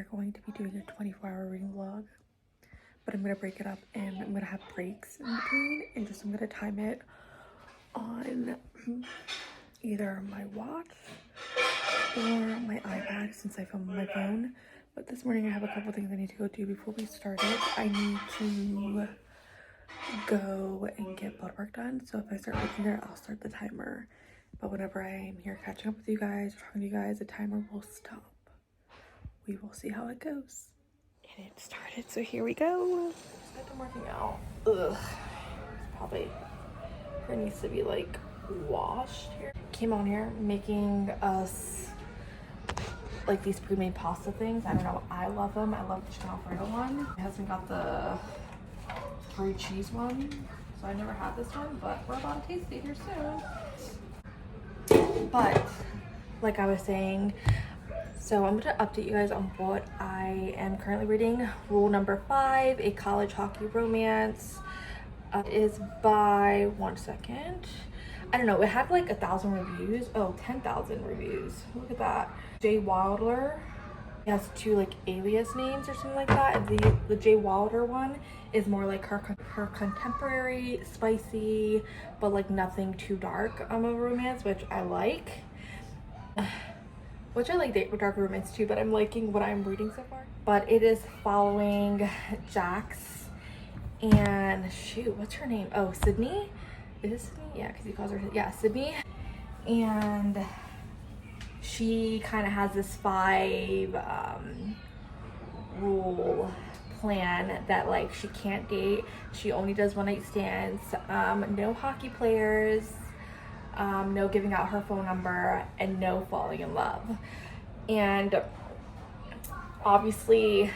are going to be doing a 24-hour reading vlog, but I'm gonna break it up and I'm gonna have breaks in between, and just I'm gonna time it on either my watch or my iPad since I film on my phone. But this morning I have a couple things I need to go do before we started. I need to go and get blood work done, so if I start looking there, I'll start the timer. But whenever I'm here catching up with you guys, talking to you guys, the timer will stop. We will see how it goes. And it started, so here we go. I've been working out. Ugh. Probably it needs to be like washed here. Came on here making us like these pre-made pasta things. I don't know, I love them. I love the chicken alfredo one. My husband got the 3 cheese one, so I never had this one, but we're about to taste it here soon. But like I was saying, so I'm gonna update you guys on what I am currently reading. Rule number 5, A College Hockey Romance. Is by, one second, I don't know, it had like 1,000 reviews. Oh, 10,000 reviews. Look at that. Jay Wilder. It has 2 like alias names or something like that. And the Jay Wilder one is more like her contemporary, spicy, but like nothing too dark of a romance, which I like. Which I like dark romance too, but I'm liking what I'm reading so far. But it is following Jax and shoot, what's her name? Oh, Sydney. Is it Sydney? Yeah, because he calls her, yeah, Sydney. And she kind of has this 5 rule plan that like she can't date. She only does one-night stands. No hockey players. No giving out her phone number, and no falling in love. And obviously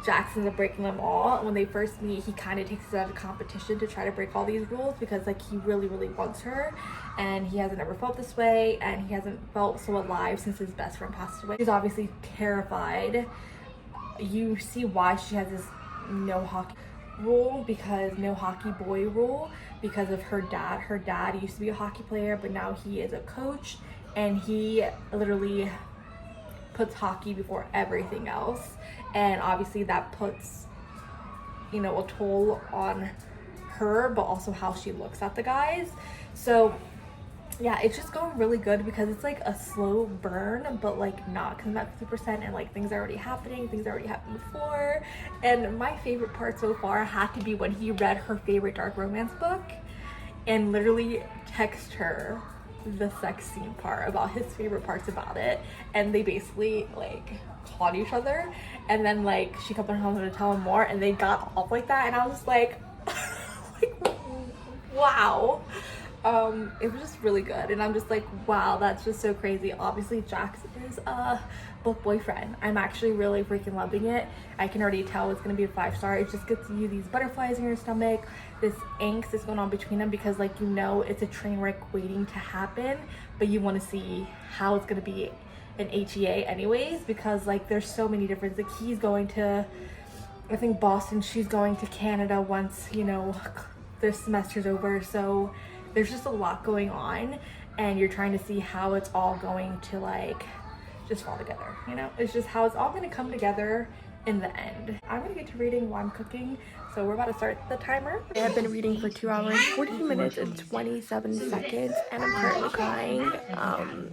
Jackson's breaking them all. When they first meet, he kind of takes it out of competition to try to break all these rules because like he really wants her, and he hasn't ever felt this way, and he hasn't felt so alive since his best friend passed away. She's obviously terrified. You see why she has this no hockey rule, because no hockey boy rule, because of her dad. Her dad used to be a hockey player, but now he is a coach, and he literally puts hockey before everything else. And obviously that puts, you know, a toll on her, but also how she looks at the guys. So yeah, it's just going really good because it's like a slow burn, but like not, because I'm at 50% and like things are already happening, things already happened before. And my favorite part so far had to be when he read her favorite dark romance book and literally text her the sex scene part about his favorite parts about it, and they basically like caught each other, and then like she kept on telling him to tell him more, and they got off like that, and I was just like like wow. It was just really good, and I'm just like, wow, that's just so crazy. Obviously Jax is a book boyfriend. I'm actually really freaking loving it. I can already tell it's gonna be a 5-star. It just gets you these butterflies in your stomach, this angst is going on between them, because like, you know, it's a train wreck waiting to happen, but you want to see how it's gonna be an HEA anyways, because like there's so many different, like he's going to, I think, Boston, she's going to Canada once, you know, their semester's over. So there's just a lot going on, and you're trying to see how it's all going to like just fall together, you know? It's just how it's all going to come together in the end. I'm gonna get to reading while I'm cooking, so we're about to start the timer. I have been reading for 2 hours, 14 minutes and 27 seconds, and I'm currently crying.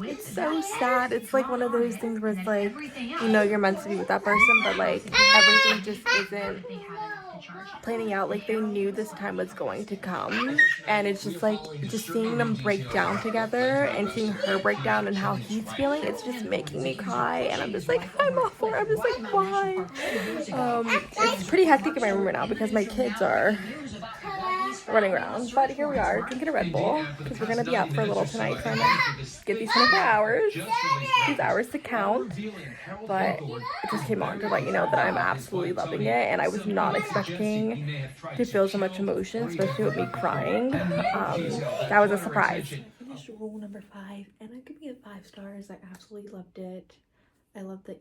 It's so sad. It's like one of those things where it's like, you know, you're meant to be with that person, but like everything just isn't planning out. Like they knew this time was going to come, and it's just like, just seeing them break down together and seeing her break down and how he's feeling, it's just making me cry, and I'm just like, I'm off there. I'm just like, why? It's pretty hectic in my room right now because my kids are running around, but here we are drinking a Red Bull because we're gonna be out for a little tonight, trying to get these 24 hours, these hours to count. But it just came on to let you know that I'm absolutely loving it, and I was not expecting to feel so much emotion, especially with me crying. That was a surprise. I finished rule number 5, and I'm giving it 5 stars. I absolutely loved it. I loved the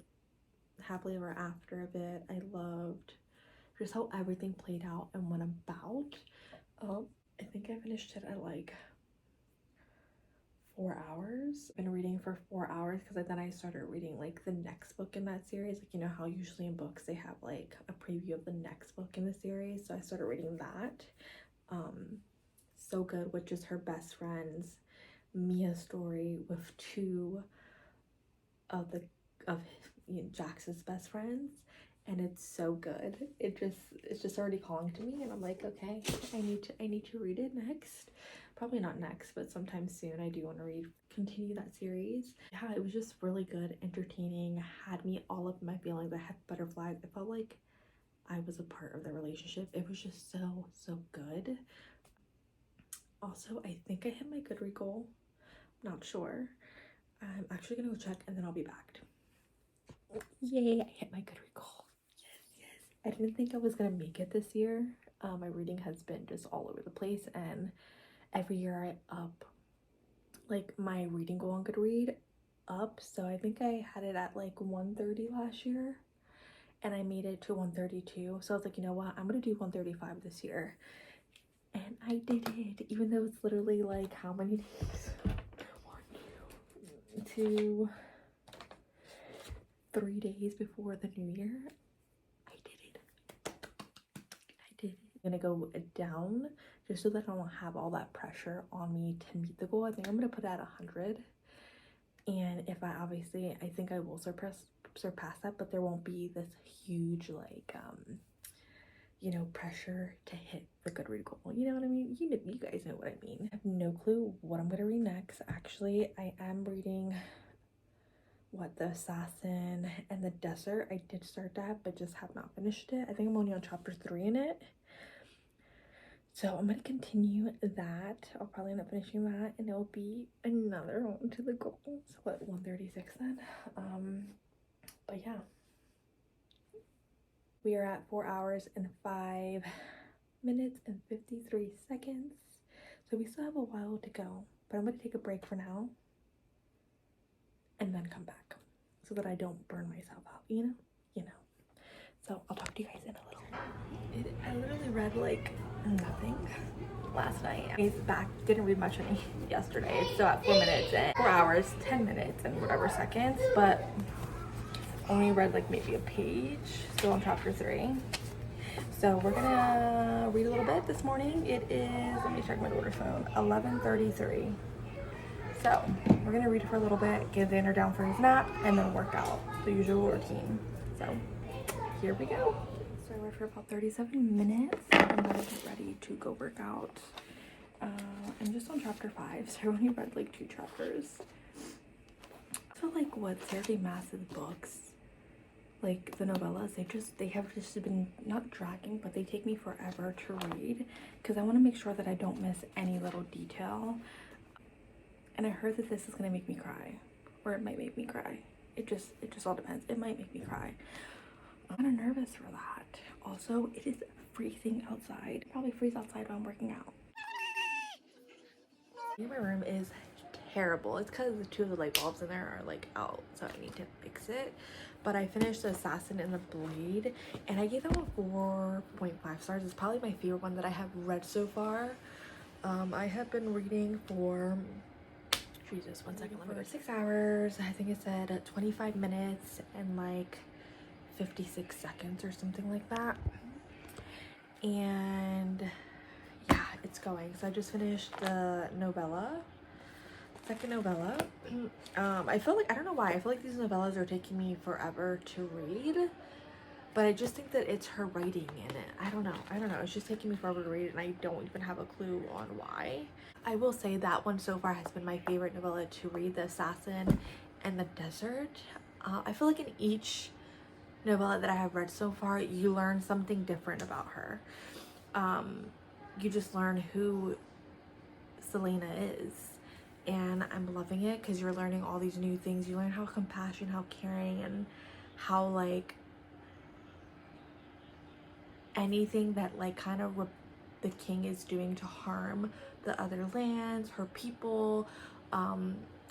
happily ever after of it. I loved just how everything played out and went about. I think I finished it at like 4 hours. I've been reading for 4 hours because then I started reading like the next book in that series. Like, you know how usually in books they have like a preview of the next book in the series. So I started reading that. So Good, which is her best friend's Mia story with two of Jax's best friends, and it's so good. It's just already calling to me, and I'm like, okay, I need to read it next. Probably not next, but sometime soon. I do want to continue that series. Yeah, it was just really good, entertaining, had me all up in my feelings. I had butterflies. I felt like I was a part of the relationship. It was just so good. Also, I think I hit my Goodread goal. Not sure. I'm actually gonna go check and then I'll be back. Yay, I hit my Goodread goal. Yes. I didn't think I was gonna make it this year. My reading has been just all over the place, and every year I up like my reading goal on Goodread up. So I think I had it at like 130 last year, and I made it to 132. So I was like, you know what? I'm gonna do 135 this year. And I did it, even though it's literally like how many days? 1, 2, 3 days before the new year. I did it. I'm gonna go down just so that I don't have all that pressure on me to meet the goal. I think I'm gonna put it at 100. And if I think I will surpass that, but there won't be this huge like you know, pressure to hit the Goodread goal. You know what I mean? You guys know what I mean. I have no clue what I'm gonna read next. Actually, I am reading The Assassin and the Desert. I did start that, but just have not finished it. I think I'm only on chapter 3 in it. So I'm gonna continue that. I'll probably end up finishing that, and it'll be another one to the goal. So what, 136 then? But yeah. We are at 4 hours and 5 minutes and 53 seconds. So we still have a while to go, but I'm gonna take a break for now and then come back so that I don't burn myself out, you know? So I'll talk to you guys in a little. I literally read like nothing last night. He's back, didn't read much any yesterday. It's still at 4 minutes and 4 hours, 10 minutes and whatever seconds, but only read like maybe a page, still on chapter 3. So we're gonna read a little bit this morning. It is, let me check my daughter's phone, 11:33. So we're gonna read for a little bit, get Xander down for his nap, and then work out, the usual routine. So here we go. So I read for about 37 minutes. I'm gonna get ready to go work out. I'm just on chapter 5, so I only read like 2 chapters. I feel like with Sarah J. Maas's books, like the novellas, they have just been not dragging, but they take me forever to read because I want to make sure that I don't miss any little detail. And I heard that this is gonna make me cry, or it might make me cry. It just all depends. It might make me cry. I'm kind of nervous for that. Also, it is freezing outside. Probably freeze outside while I'm working out. My room is terrible. It's because the 2 of the light bulbs in there are like out, so I need to fix it. But I finished The Assassin and the Blade, and I gave that one 4.5 stars. It's probably my favorite one that I have read so far. I have been reading for, Jesus, 1 second, let me go. 6 hours. I think it said 25 minutes and like 56 seconds or something like that. And yeah, it's going. So I just finished the second novella. I feel like, I don't know why, I feel like these novellas are taking me forever to read, but I just think that it's her writing in it. I don't know, it's just taking me forever to read, and I don't even have a clue on why. I will say that one so far has been my favorite novella to read, The Assassin and the Desert. I feel like in each novella that I have read so far, you learn something different about her. You just learn who Selena is, and I'm loving it because you're learning all these new things. You learn how compassionate, how caring, and how like anything that like kind of the king is doing to harm the other lands, her people,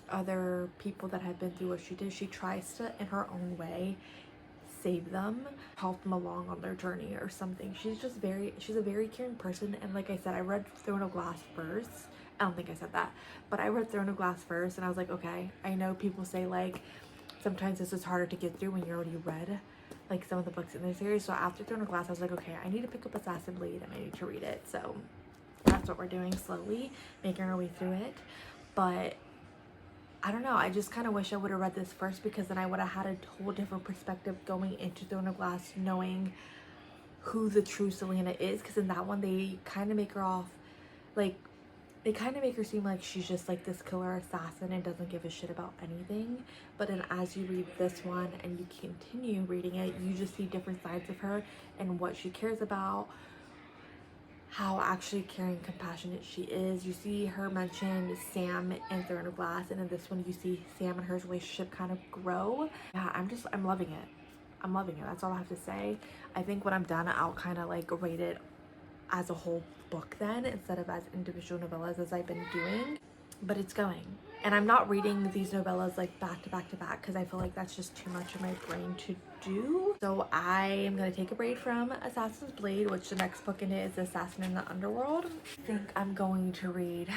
other people that have been through what she did, she tries to, in her own way, save them, help them along on their journey or something. She's a very caring person. And like I said, I read Throne of Glass first, I don't think I said that, but I read Throne of Glass first, and I was like, okay, I know people say like sometimes this is harder to get through when you already read like some of the books in the series. So after Throne of Glass, I was like, okay, I need to pick up Assassin's Blade and I need to read it. So that's what we're doing, slowly making our way through it. But I don't know, I just kind of wish I would have read this first, because then I would have had a whole different perspective going into Throne of Glass, knowing who the true Celaena is. Because in that one, they kind of make her off like, they kind of make her seem like she's just like this killer assassin and doesn't give a shit about anything. But then as you read this one and you continue reading it, you just see different sides of her and what she cares about, how actually caring and compassionate she is. You see her mention Sam in Throne of Glass, and in this one you see Sam and her relationship kind of grow. Yeah, I'm loving it. I'm loving it. That's all I have to say. I think when I'm done, I'll kind of like rate it as a whole book then, instead of as individual novellas as I've been doing. But it's going. And I'm not reading these novellas like back to back to back, because I feel like that's just too much of my brain to do. So I am gonna take a break from Assassin's Blade, which the next book in it is Assassin in the Underworld. I think I'm going to read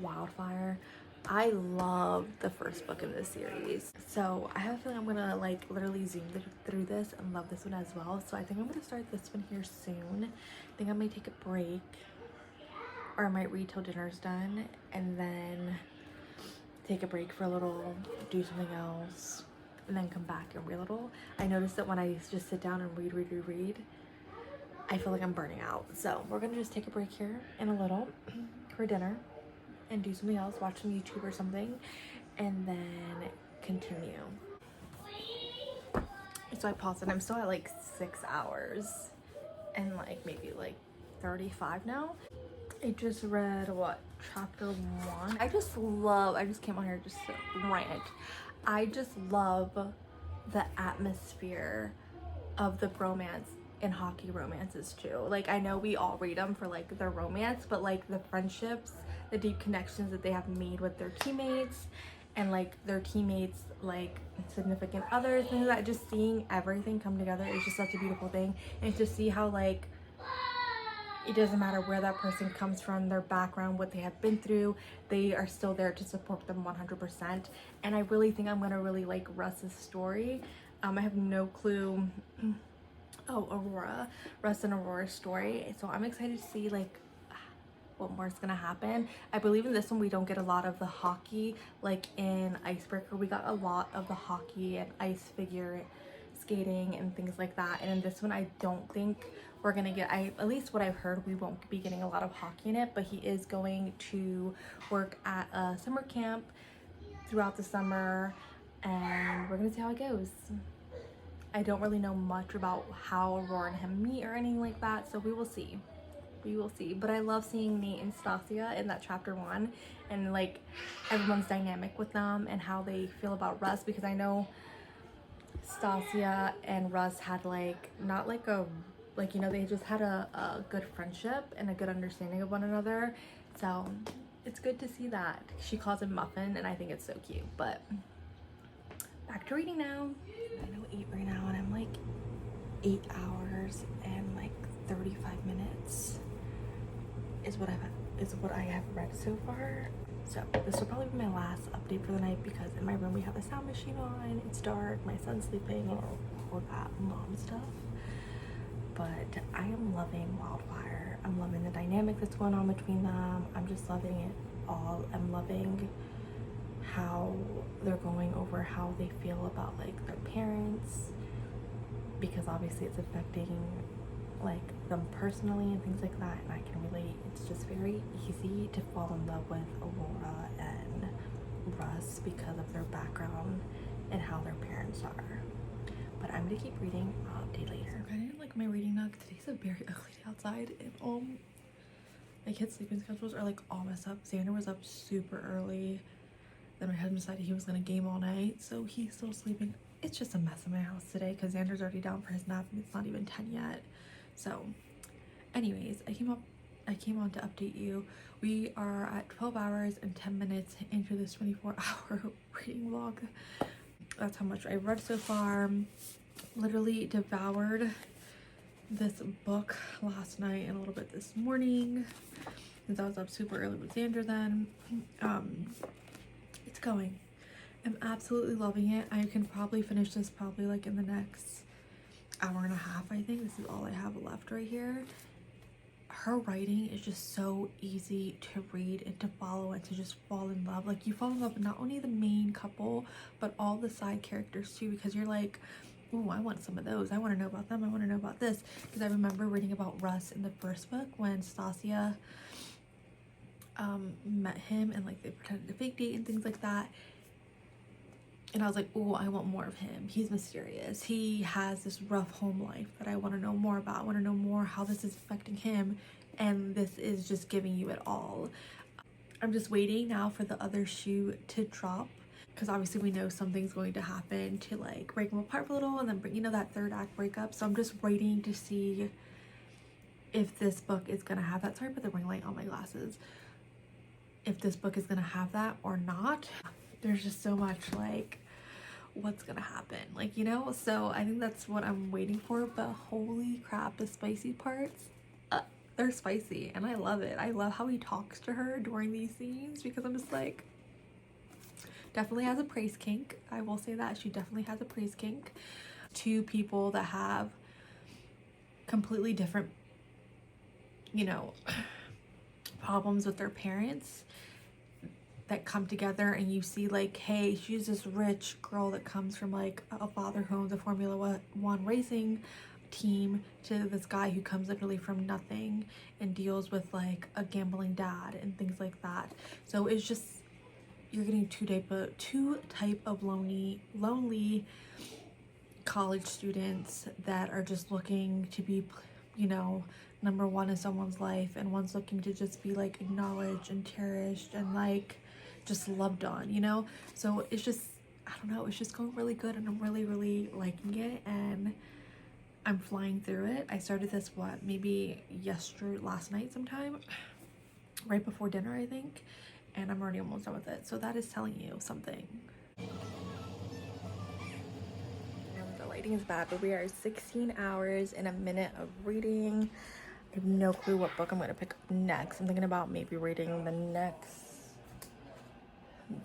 Wildfire. I love the first book in this series, so I have a feeling I'm gonna like literally zoom through this and love this one as well. So I think I'm gonna start this one here soon. I think I might take a break, or I might read till dinner's done and then take a break for a little, do something else, and then come back and read a little. I noticed that when I just sit down and read, I feel like I'm burning out. So we're gonna just take a break here in a little for dinner and do something else, watch some YouTube or something, and then continue. So I paused and I'm still at like 6 hours and like maybe like 35 now. I just read what, chapter 1. I just came on here just to rant. I just love the atmosphere of the bromance in hockey romances too. Like, I know we all read them for like their romance, but like the friendships, the deep connections that they have made with their teammates, and like their teammates like significant others, things like that, just seeing everything come together is just such a beautiful thing. And to see how like it doesn't matter where that person comes from, their background, what they have been through, they are still there to support them 100%. And I really think I'm gonna really like Russ's story. I have no clue. Oh, Aurora, Russ and Aurora's story. So I'm excited to see like what more is gonna happen. I believe in this one we don't get a lot of the hockey like in Icebreaker. We got a lot of the hockey and ice figure skating and things like that. And in this one, I don't think we're gonna get, at least what I've heard, we won't be getting a lot of hockey in it, but he is going to work at a summer camp throughout the summer, and we're gonna see how it goes. I don't really know much about how Aurora and him meet or anything like that, so we will see. We will see. But I love seeing Nate and Stasia in that chapter 1, and like everyone's dynamic with them and how they feel about Russ, because I know Stasia and Russ had like, not like a, like, you know, they just had a good friendship and a good understanding of one another. So it's good to see that. She calls him Muffin, and I think it's so cute. But back to reading now. I know 8 right now, and I'm like 8 hours and like 35 minutes is what I have read so far. So this will probably be my last update for the night, because in my room we have a sound machine on, it's dark, my son's sleeping, or all that mom stuff. But I am loving Wildfire. I'm loving the dynamic that's going on between them. I'm just loving it all. I'm loving how they're going over how they feel about like their parents, because obviously it's affecting like them personally and things like that, and I can relate. It's just very easy to fall in love with Aurora and Russ because of their background and how their parents are. But I'm gonna keep reading. I'll update later. I didn't like my reading nook. Today's a very ugly day outside, and my kids' sleeping schedules are like all messed up. Xander was up super early. Then my husband decided he was gonna game all night, so he's still sleeping. It's just a mess in my house today because Xander's already down for his nap and it's not even 10 yet. So anyways, I came on to update you. We are at 12 hours and 10 minutes into this 24-hour reading vlog. That's how much I've read so far. Literally devoured this book last night and a little bit this morning. since I was up super early with Xander then. It's going. I'm absolutely loving it. I can probably finish this probably like in the next hour and a half. I think this is all I have left right here. Her writing is just so easy to read and to follow and to just fall in love. Like, you fall in love with not only the main couple but all the side characters too, because you're like, oh, I want some of those. I want to know about them. I want to know about this. Because I remember reading about Russ in the first book when Stasia met him and like they pretended to fake date and things like that. And I was like, oh, I want more of him. He's mysterious. He has this rough home life that I want to know more about. I want to know more how this is affecting him. And this is just giving you it all. I'm just waiting now for the other shoe to drop. Because obviously we know something's going to happen to like break them apart a little. And then, you know, that third act breakup. So I'm just waiting to see if this book is going to have that. Sorry about the ring light on my glasses. If this book is going to have that or not. There's just so much like, what's gonna happen, like, you know? So I think that's what I'm waiting for. But holy crap, the spicy parts, they're spicy and I love it. I love how he talks to her during these scenes, because I'm just like, definitely has a praise kink. I will say that she definitely has a praise kink. Two people that have completely different, you know, problems with their parents that come together, and you see like, hey, she's this rich girl that comes from like a father who owns a Formula One racing team, to this guy who comes literally from nothing and deals with like a gambling dad and things like that. So it's just, you're getting two type of lonely college students that are just looking to be, you know, number one in someone's life, and one's looking to just be like acknowledged and cherished and like just loved on, you know? So it's just, I don't know, it's just going really good, and I'm really liking it, and I'm flying through it. I started this maybe last night sometime, right before dinner I think, and I'm already almost done with it. So that is telling you something. The lighting is bad, but we are 16 hours and a minute of reading. I have no clue what book I'm going to pick up next. I'm thinking about maybe reading the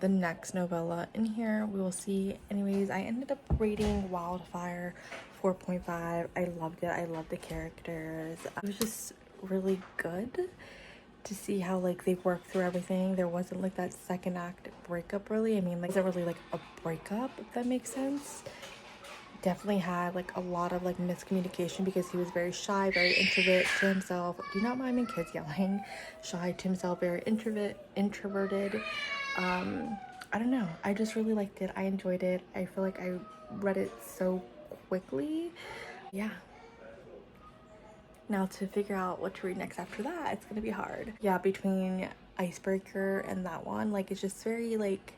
next novella in here. We will see. Anyways, I ended up reading Wildfire 4.5. I loved it. I loved the characters. It was just really good to see how like they worked through everything. There wasn't like that second act breakup really. I mean, like, it wasn't really like a breakup, if that makes sense. Definitely had like a lot of like miscommunication, because he was very shy, very introvert to himself. Do not mind me, kids yelling. Shy to himself, very introverted. I don't know, I just really liked it. I enjoyed it. I feel like I read it so quickly. Yeah, now to figure out what to read next after that, it's gonna be hard. Yeah, between Icebreaker and that one, like, it's just very like,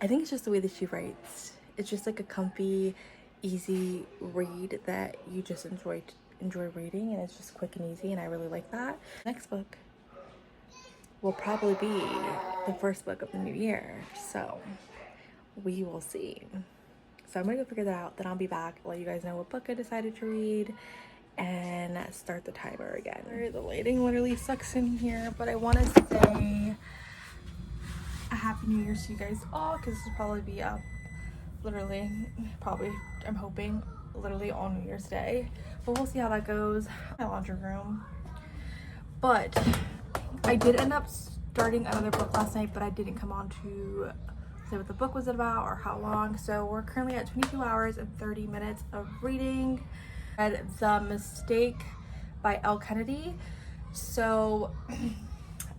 I think it's just the way that she writes. It's just like a comfy, easy read that you just enjoy reading, and it's just quick and easy, and I really like that. Next book will probably be the first book of the new year, so we will see. So I'm gonna go figure that out, then I'll be back, let you guys know what book I decided to read, and start the timer again. The lighting literally sucks in here, but I want to say a happy new year to you guys all, because this will probably be up literally, I'm hoping, literally on New Year's Day, but we'll see how that goes. My laundry room. But I did end up starting another book last night, but I didn't come on to say what the book was about or how long. So we're currently at 22 hours and 30 minutes of reading. I read The Mistake by Elle Kennedy. So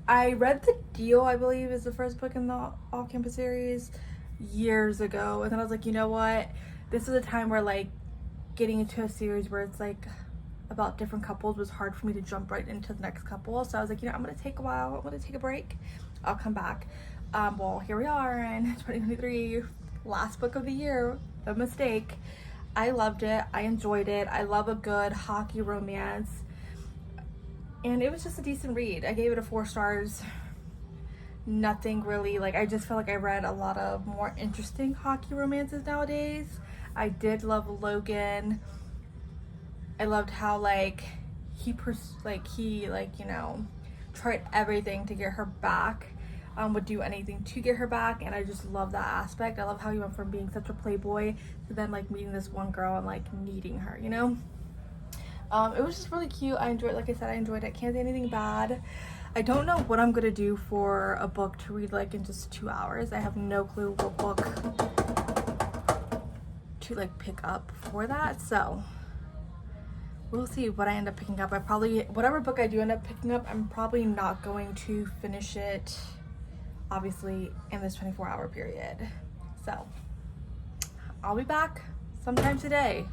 I read The Deal, I believe is the first book in the All Campus series, years ago, and then I was like, you know what, this is a time where like getting into a series where it's like about different couples was hard for me to jump right into the next couple. So I was like, you know, I'm gonna take a while, I'm gonna take a break, I'll come back. Well, here we are in 2023, last book of the year, The Mistake. I loved it, I enjoyed it. I love a good hockey romance, and it was just a decent read. I gave it a 4 stars. Nothing really, like, I just feel like I read a lot of more interesting hockey romances nowadays. I did love Logan. I loved how like he you know, tried everything to get her back, would do anything to get her back, and I just love that aspect. I love how he went from being such a playboy to then like meeting this one girl and like needing her, you know. It was just really cute. I enjoyed, like I said, I enjoyed it. Can't say anything bad. I don't know what I'm gonna do for a book to read like in just 2 hours. I have no clue what book to like pick up for that, so we'll see what I end up picking up. I probably, whatever book I do end up picking up, I'm probably not going to finish it obviously in this 24-hour period. So I'll be back sometime today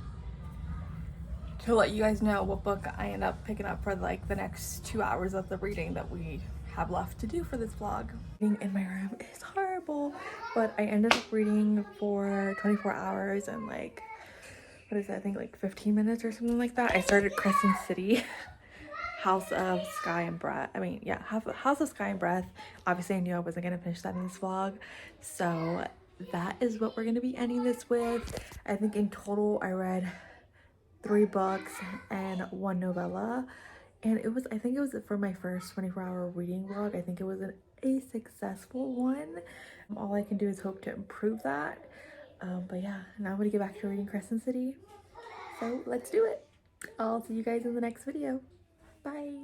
to let you guys know what book I end up picking up for like the next 2 hours of the reading that we have left to do for this vlog. Reading in my room is horrible, but I ended up reading for 24 hours and like, what is that, I think like 15 minutes or something like that. I started Crescent City, House of Sky and Breath. I mean, yeah, House of Sky and Breath. Obviously I knew I wasn't gonna finish that in this vlog, so that is what we're gonna be ending this with. I think in total I read 3 books and 1 novella, and it was, I think it was for my first 24-hour reading vlog, I think it was a successful one. All I can do is hope to improve that. But yeah, now I'm gonna get back to reading Crescent City, so let's do it. I'll see you guys in the next video. Bye.